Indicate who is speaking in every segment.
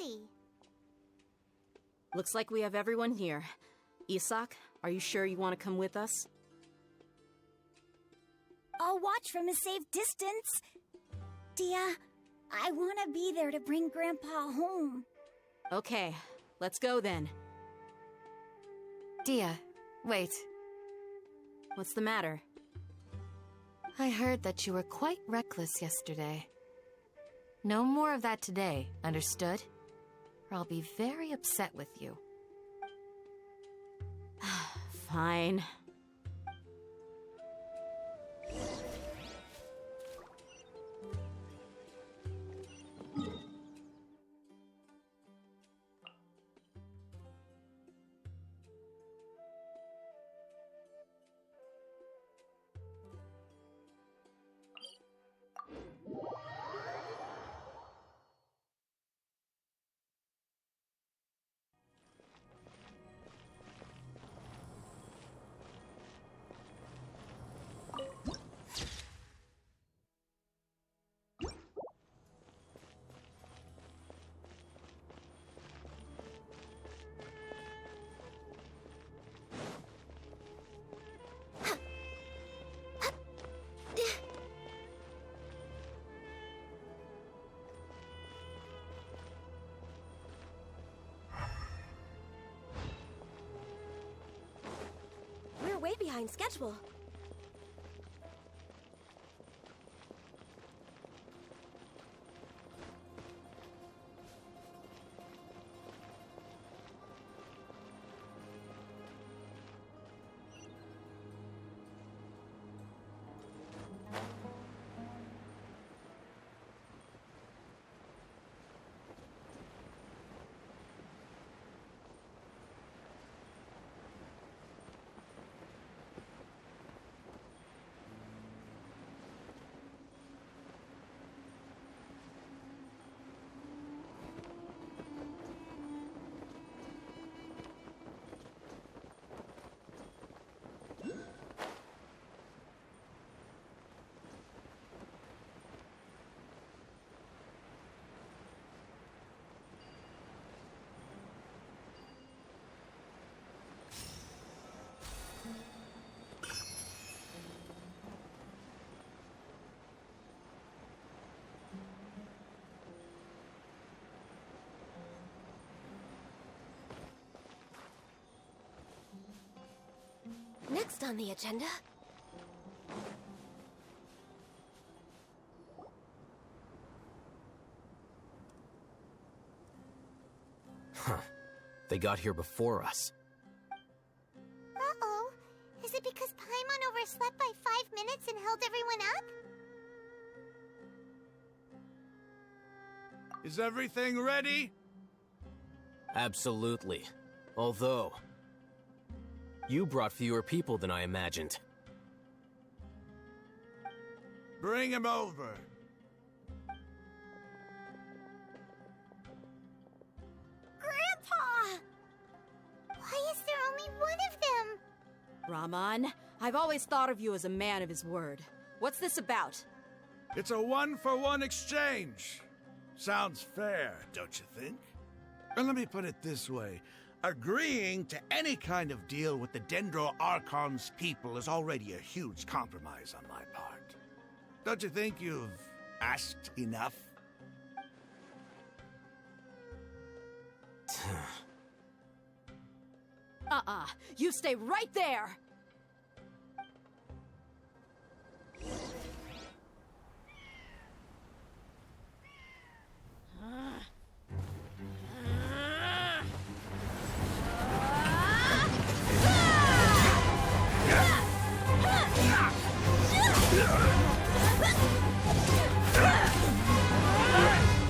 Speaker 1: Really?
Speaker 2: Looks like we have everyone here. Isak, are you sure you want to come with us?
Speaker 3: I'll watch from a safe distance. Dia, I want to be there to bring Grandpa home.
Speaker 2: Okay, let's go then.
Speaker 4: Dia, wait.
Speaker 2: What's the matter?
Speaker 4: I heard that you were quite reckless yesterday. No more of that today, understood? Or I'll be very upset with you.
Speaker 2: Fine.
Speaker 1: We're way behind schedule. Next on the agenda...
Speaker 5: Huh. They got here before us.
Speaker 1: Uh-oh. Is it because Paimon overslept by 5 minutes and held everyone up?
Speaker 6: Is everything ready?
Speaker 5: Absolutely. Although... you brought fewer people than I imagined.
Speaker 6: Bring him over.
Speaker 1: Grandpa! Why is there only one of them?
Speaker 2: Rahman, I've always thought of you as a man of his word. What's this about?
Speaker 6: It's a one-for-one exchange. Sounds fair, don't you think? And let me put it this way. Agreeing to any kind of deal with the Dendro Archon's people is already a huge compromise on my part. Don't you think you've asked enough?
Speaker 2: You stay right there!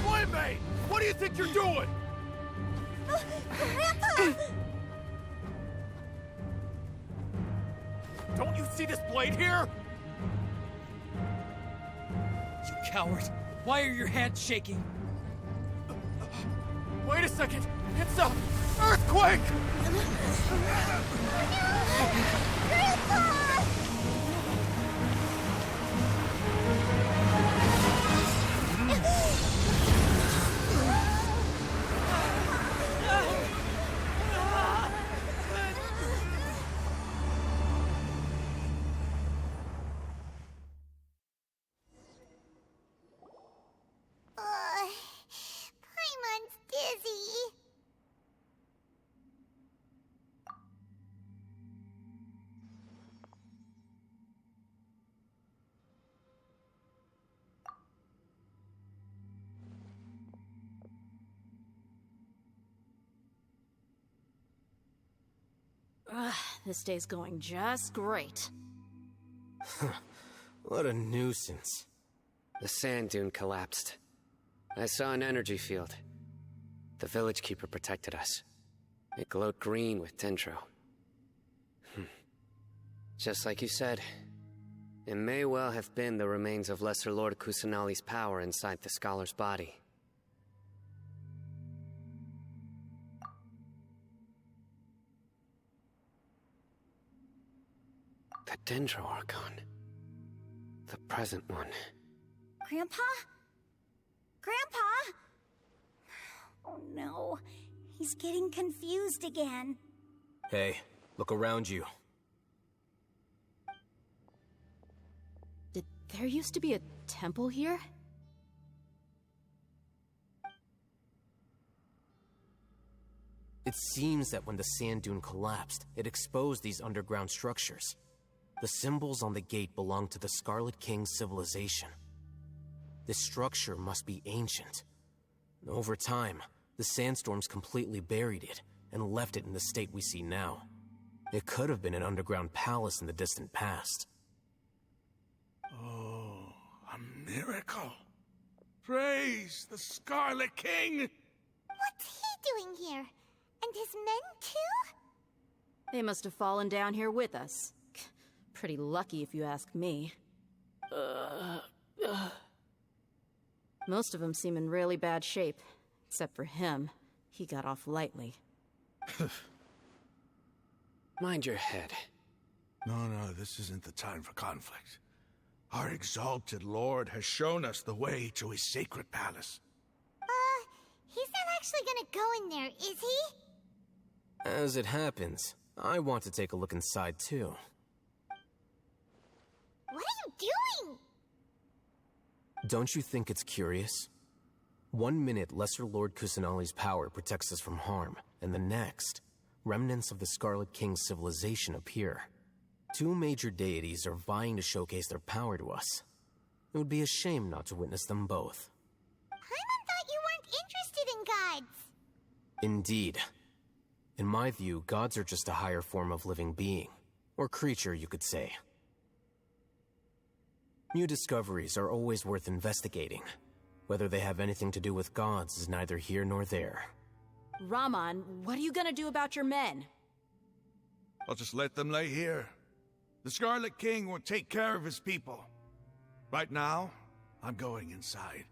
Speaker 6: Boy-mate! What do you think you're doing?
Speaker 1: Grandpa!
Speaker 7: Don't you see this blade here?
Speaker 8: You coward! Why are your hands shaking?
Speaker 7: Wait a second! It's a earthquake!
Speaker 1: Grandpa!
Speaker 2: This day's going just great.
Speaker 5: What a nuisance.
Speaker 9: The sand dune collapsed. I saw an energy field. The village keeper protected us. It glowed green with dendro. Just like you said, it may well have been the remains of Lesser Lord Kusanali's power inside the scholar's body. The Dendro Archon. The present one.
Speaker 3: Grandpa? Grandpa? Oh no, he's getting confused again.
Speaker 5: Hey, look around you.
Speaker 2: Did there used to be a temple here?
Speaker 5: It seems that when the sand dune collapsed, it exposed these underground structures. The symbols on the gate belong to the Scarlet King's civilization. This structure must be ancient. Over time, the sandstorms completely buried it and left it in the state we see now. It could have been an underground palace in the distant past.
Speaker 6: Oh, a miracle. Praise the Scarlet King!
Speaker 1: What's he doing here? And his men too?
Speaker 2: They must have fallen down here with us. Pretty lucky if you ask me. Most of them seem in really bad shape. Except for him. He got off lightly.
Speaker 9: Mind your head.
Speaker 6: No, this isn't the time for conflict. Our exalted lord has shown us the way to his sacred palace.
Speaker 1: He's not actually gonna go in there, is he?
Speaker 5: As it happens, I want to take a look inside too.
Speaker 1: What are you doing?
Speaker 5: Don't you think it's curious? 1 minute, Lesser Lord Kusanali's power protects us from harm, and the next, remnants of the Scarlet King's civilization appear. 2 major deities are vying to showcase their power to us. It would be a shame not to witness them both.
Speaker 1: Paimon thought you weren't interested in gods.
Speaker 5: Indeed. In my view, gods are just a higher form of living being, or creature, you could say. New discoveries are always worth investigating. Whether they have anything to do with gods is neither here nor there.
Speaker 2: Raman, what are you gonna do about your men?
Speaker 6: I'll just let them lay here. The Scarlet King will take care of his people. Right now, I'm going inside.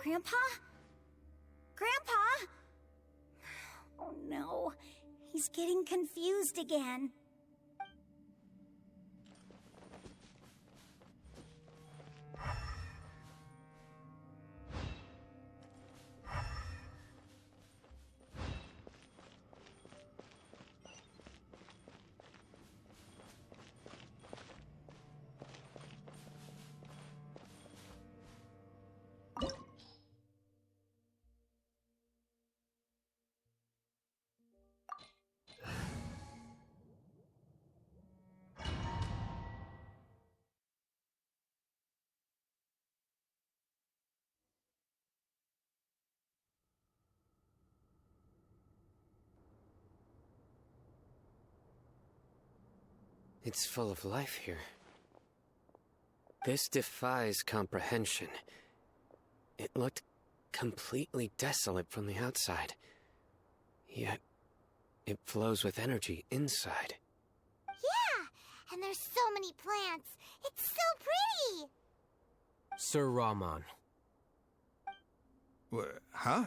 Speaker 3: Grandpa? Grandpa? Oh no, he's getting confused again.
Speaker 9: It's full of life here. This defies comprehension. It looked completely desolate from the outside. Yet, it flows with energy inside.
Speaker 1: Yeah, and there's so many plants. It's so pretty.
Speaker 5: Sir Raman.
Speaker 6: Huh?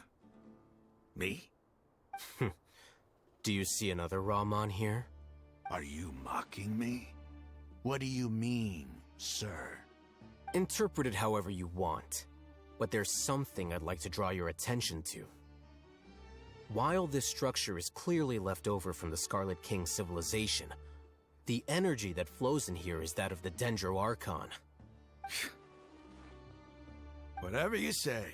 Speaker 6: Me?
Speaker 5: Do you see another Raman here?
Speaker 6: Are you mocking me? What do you mean, sir?
Speaker 5: Interpret it however you want, but there's something I'd like to draw your attention to. While this structure is clearly left over from the Scarlet King civilization, the energy that flows in here is that of the Dendro Archon.
Speaker 6: Whatever you say.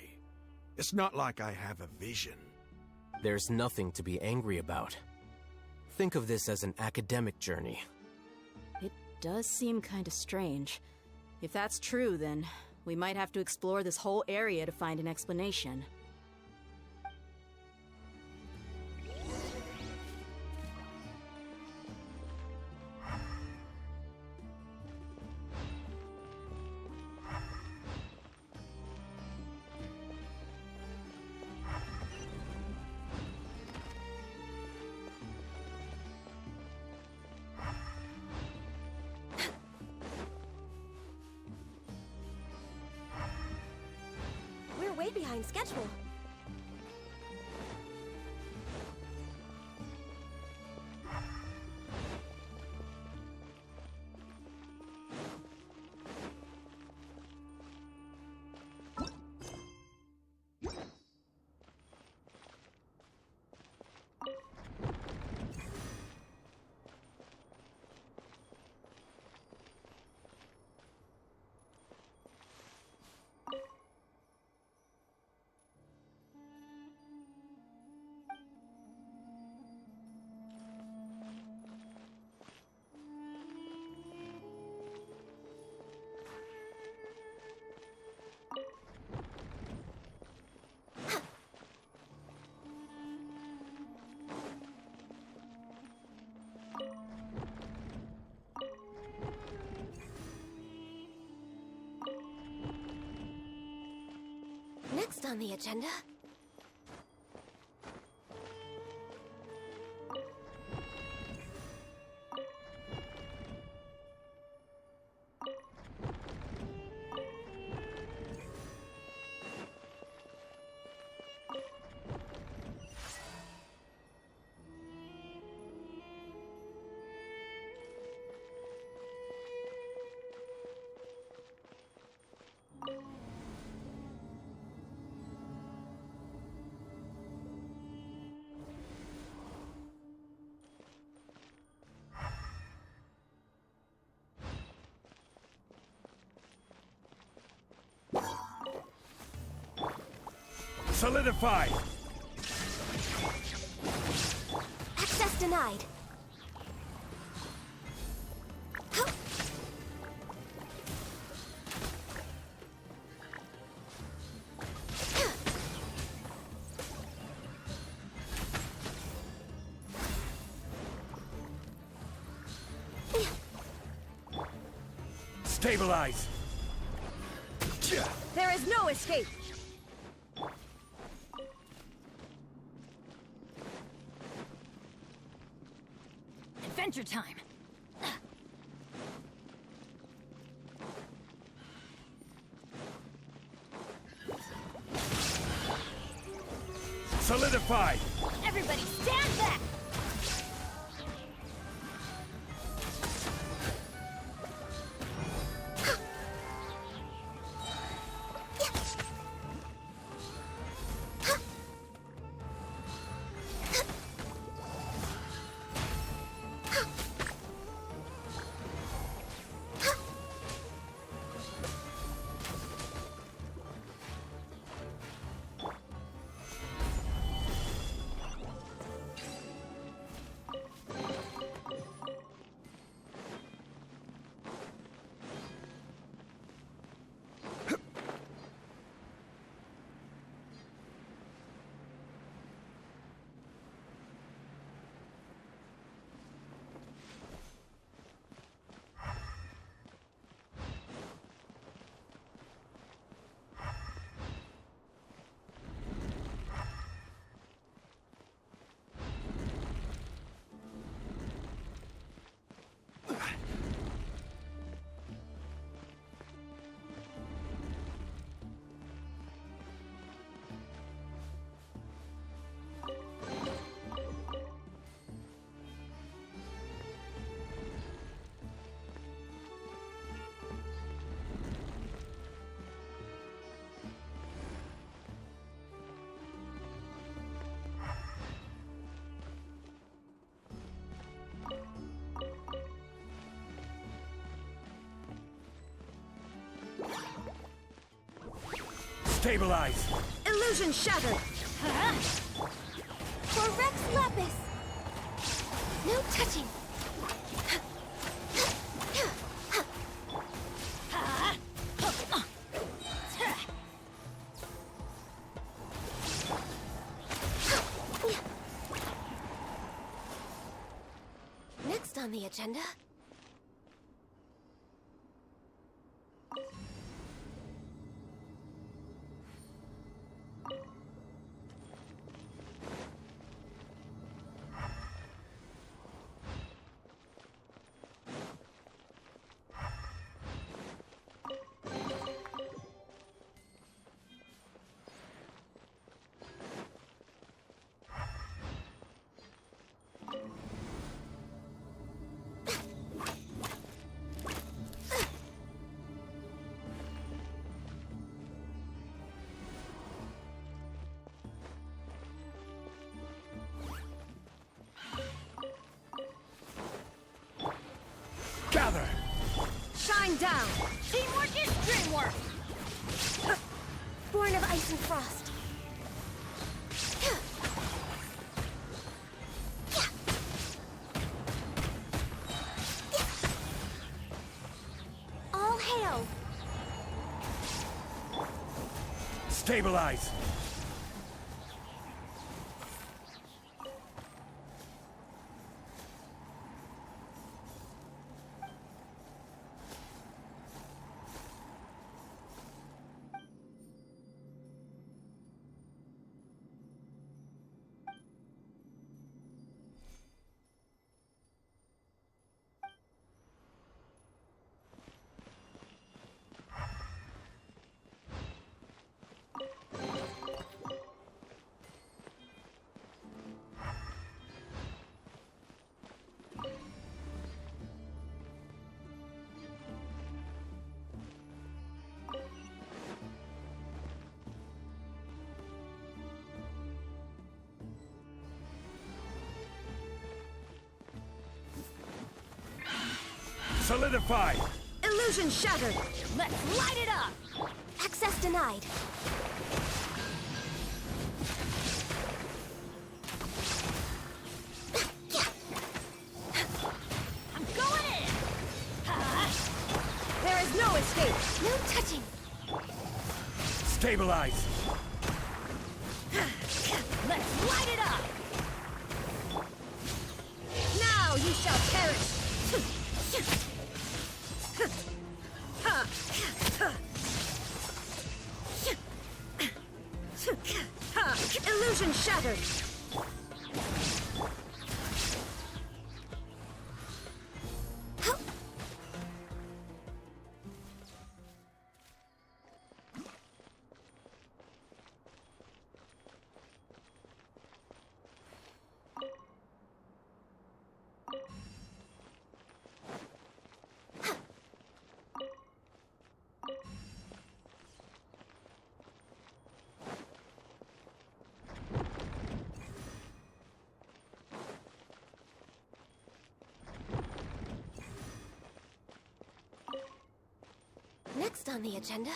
Speaker 6: It's not like I have a vision.
Speaker 5: There's nothing to be angry about. Think of this as an academic journey.
Speaker 2: It does seem kinda strange. If that's true, then we might have to explore this whole area to find an explanation.
Speaker 10: We're way behind schedule. Next on the agenda.
Speaker 6: Solidify!
Speaker 10: Access denied.
Speaker 6: Stabilize!
Speaker 10: There is no escape.
Speaker 3: Adventure time.
Speaker 6: Solidify!
Speaker 3: Everybody stand back!
Speaker 8: Stabilize!
Speaker 10: Illusion shattered! For Rex Lapis! No touching! Next on the agenda...
Speaker 8: Gather!
Speaker 10: Shine down!
Speaker 3: Teamwork is dreamwork!
Speaker 10: Born of ice and frost. All hail!
Speaker 8: Stabilize! Solidify!
Speaker 10: Illusion shattered!
Speaker 3: Let's light it up!
Speaker 10: Access denied.
Speaker 3: I'm going in!
Speaker 10: There is no escape. No touching.
Speaker 8: Stabilize!
Speaker 3: Let's light it up!
Speaker 10: Now you shall perish. Illusion shattered. Next on the agenda...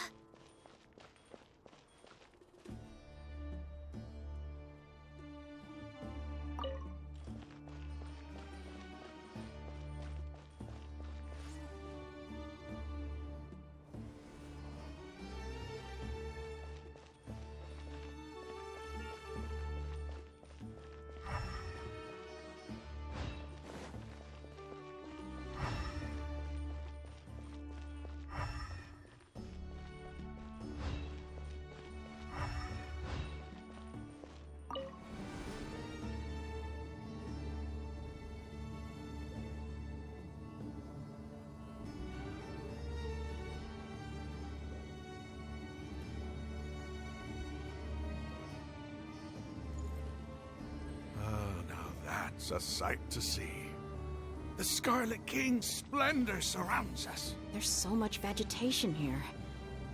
Speaker 6: That's a sight to see. The Scarlet King's splendor surrounds us.
Speaker 2: There's so much vegetation here.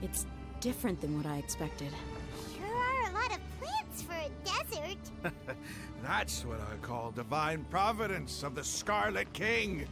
Speaker 2: It's different than what I expected.
Speaker 1: Sure are a lot of plants for a desert.
Speaker 6: That's what I call divine providence of the Scarlet King.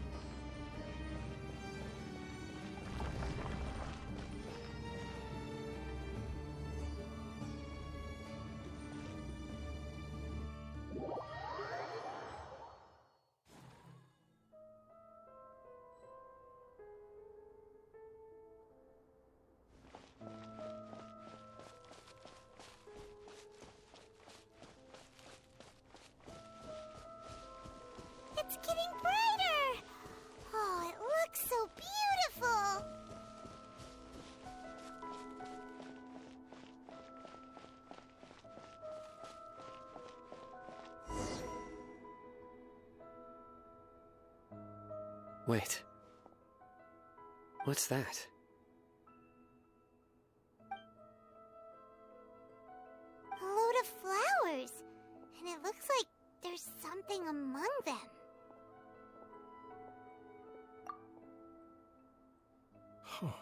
Speaker 1: It's getting brighter! Oh, it looks so beautiful!
Speaker 9: Wait. What's that?
Speaker 1: A load of flowers. And it looks like there's something among them.
Speaker 6: Oh,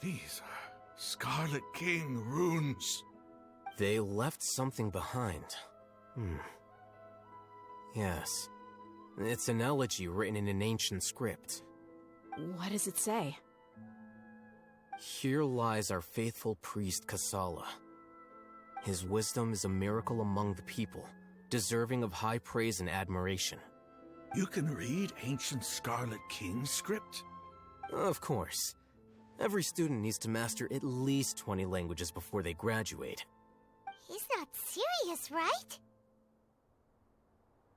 Speaker 6: these are Scarlet King runes.
Speaker 5: They left something behind. Yes. It's an elegy written in an ancient script.
Speaker 2: What does it say?
Speaker 5: Here lies our faithful priest Kasala. His wisdom is a miracle among the people, deserving of high praise and admiration.
Speaker 6: You can read ancient Scarlet King script?
Speaker 5: Of course. Every student needs to master at least 20 languages before they graduate.
Speaker 1: He's not serious, right?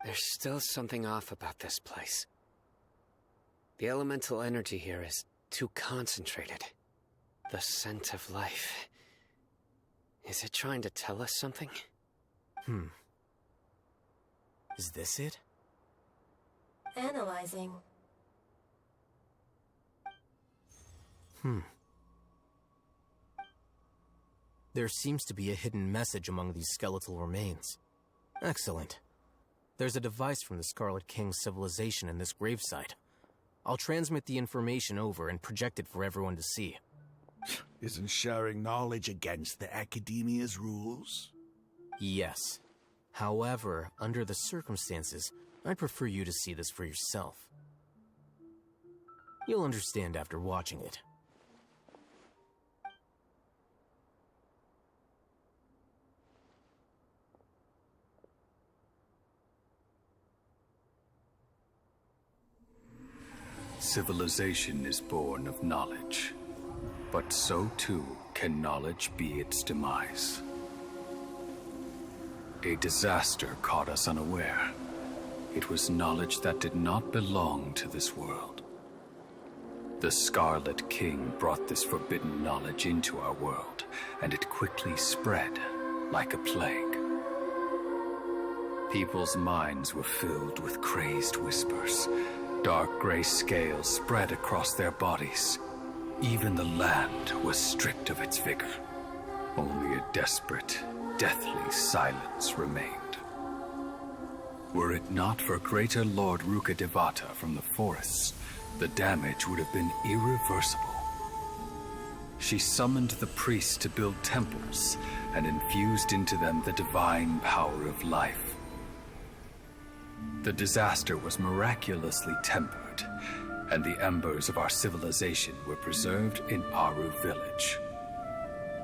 Speaker 9: There's still something off about this place. The elemental energy here is too concentrated. The scent of life. Is it trying to tell us something?
Speaker 5: Is this it?
Speaker 10: Analyzing.
Speaker 5: There seems to be a hidden message among these skeletal remains. Excellent. There's a device from the Scarlet King's civilization in this gravesite. I'll transmit the information over and project it for everyone to see.
Speaker 6: Isn't sharing knowledge against the Academia's rules?
Speaker 5: Yes. However, under the circumstances, I'd prefer you to see this for yourself. You'll understand after watching it.
Speaker 11: Civilization is born of knowledge, but so too can knowledge be its demise. A disaster caught us unaware. It was knowledge that did not belong to this world. The Scarlet King brought this forbidden knowledge into our world, and it quickly spread like a plague. People's minds were filled with crazed whispers. Dark gray scales spread across their bodies. Even the land was stripped of its vigor. Only a desperate, deathly silence remained. Were it not for greater Lord Rukkhadevata from the forests, the damage would have been irreversible. She summoned the priests to build temples and infused into them the divine power of life. The disaster was miraculously tempered, and the embers of our civilization were preserved in Aru village.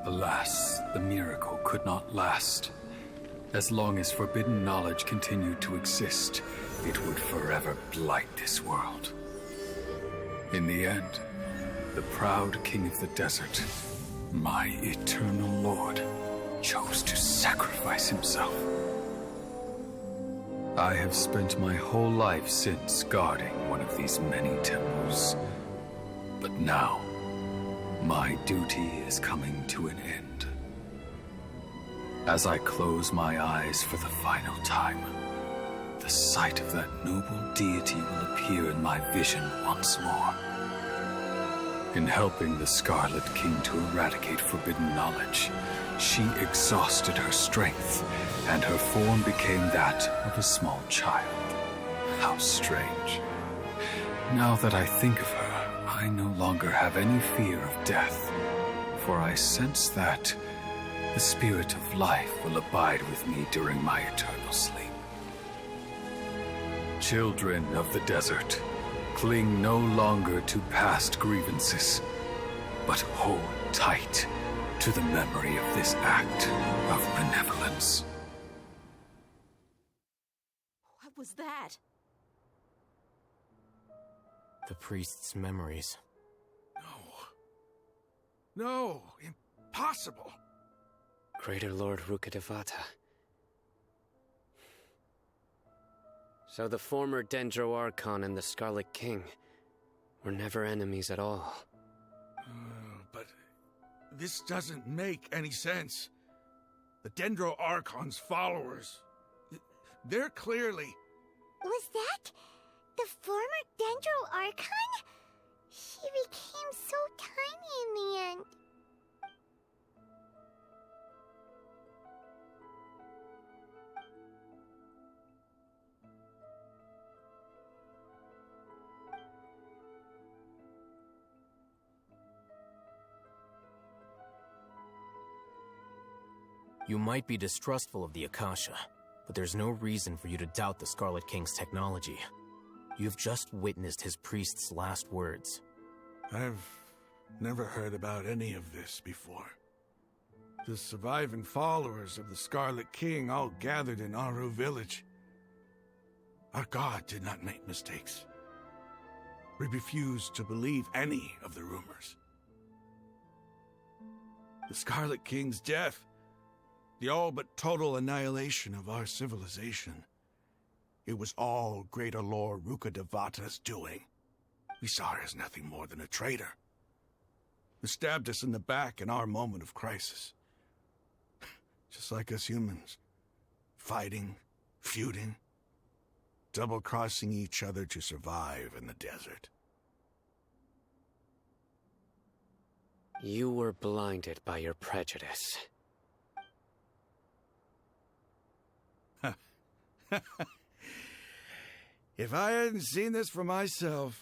Speaker 11: Alas, the miracle could not last. As long as forbidden knowledge continued to exist, it would forever blight this world. In the end, the proud king of the desert, my eternal lord, chose to sacrifice himself. I have spent my whole life since guarding one of these many temples. But now, my duty is coming to an end. As I close my eyes for the final time, the sight of that noble deity will appear in my vision once more. In helping the Scarlet King to eradicate forbidden knowledge, she exhausted her strength, and her form became that of a small child. How strange. Now that I think of her, I no longer have any fear of death, for I sense that the spirit of life will abide with me during my eternal sleep. Children of the desert, cling no longer to past grievances, but hold tight to the memory of this act of benevolence.
Speaker 2: What was that?
Speaker 5: The priest's memories.
Speaker 6: No, impossible.
Speaker 9: Greater Lord Rukkhadevata. So the former Dendro Archon and the Scarlet King were never enemies at all.
Speaker 6: But this doesn't make any sense. The Dendro Archon's followers, they're clearly...
Speaker 1: Was that the former Dendro Archon? He became so tiny in the end.
Speaker 5: You might be distrustful of the Akasha, but there's no reason for you to doubt the Scarlet King's technology. You've just witnessed his priest's last words.
Speaker 6: I've never heard about any of this before. The surviving followers of the Scarlet King all gathered in Aru village. Our god did not make mistakes. We refused to believe any of the rumors. The Scarlet King's death, the all but total annihilation of our civilization, it was all Greater Lord Rukkhadevata's doing. We saw her as nothing more than a traitor, who stabbed us in the back in our moment of crisis. Just like us humans, fighting, feuding, double-crossing each other to survive in the desert.
Speaker 9: You were blinded by your prejudice.
Speaker 6: If I hadn't seen this for myself,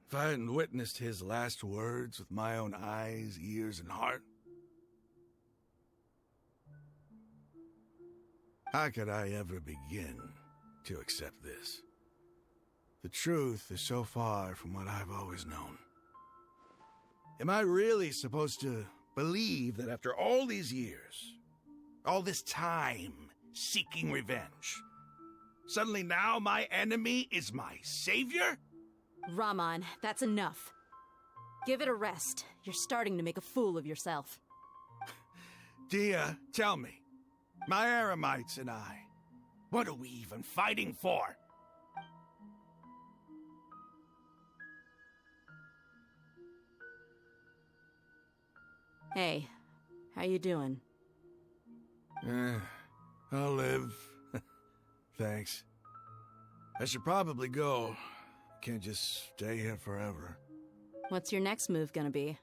Speaker 6: if I hadn't witnessed his last words with my own eyes, ears, and heart, how could I ever begin to accept this? The truth is so far from what I've always known. Am I really supposed to believe that after all these years, all this time seeking revenge, suddenly now my enemy is my savior?
Speaker 2: Raman, that's enough. Give it a rest. You're starting to make a fool of yourself.
Speaker 6: Dia, tell me, my Eremites and I, what are we even fighting for?
Speaker 2: Hey, how you doing?
Speaker 6: I'll live. Thanks. I should probably go. Can't just stay here forever.
Speaker 2: What's your next move gonna be?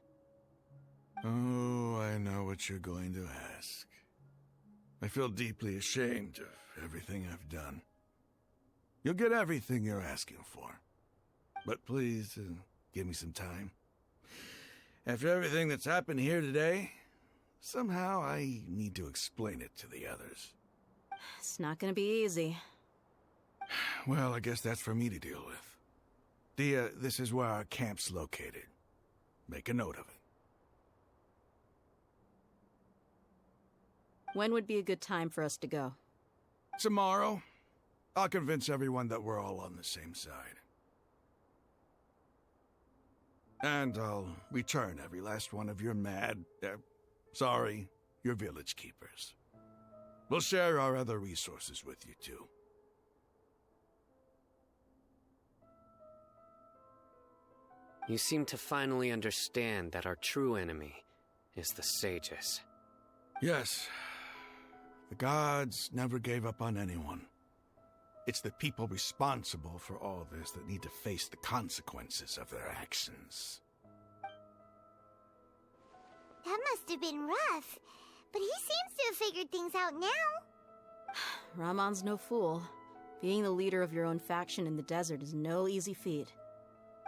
Speaker 6: Oh, I know what you're going to ask. I feel deeply ashamed of everything I've done. You'll get everything you're asking for. But please, give me some time. After everything that's happened here today, somehow I need to explain it to the others.
Speaker 2: It's not gonna be easy.
Speaker 6: Well, I guess that's for me to deal with. Dia, this is where our camp's located. Make a note of it.
Speaker 2: When would be a good time for us to go?
Speaker 6: Tomorrow. I'll convince everyone that we're all on the same side. And I'll return every last one of your your village keepers. We'll share our other resources with you, too.
Speaker 9: You seem to finally understand that our true enemy is the sages.
Speaker 6: Yes. The gods never gave up on anyone. It's the people responsible for all this that need to face the consequences of their actions.
Speaker 1: That must have been rough, but he seems to have figured things out now.
Speaker 2: Ramon's no fool. Being the leader of your own faction in the desert is no easy feat.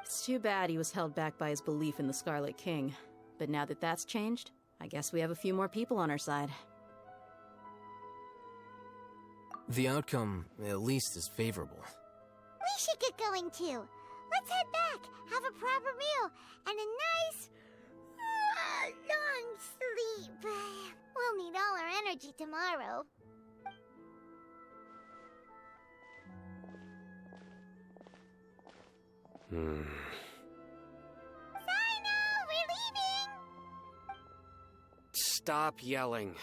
Speaker 2: It's too bad he was held back by his belief in the Scarlet King. But now that that's changed, I guess we have a few more people on our side.
Speaker 5: The outcome, at least, is favorable.
Speaker 1: We should get going too. Let's head back, have a proper meal, and a nice, long sleep. We'll need all our energy tomorrow.
Speaker 9: Hmm.
Speaker 1: Sino, we're leaving!
Speaker 9: Stop yelling.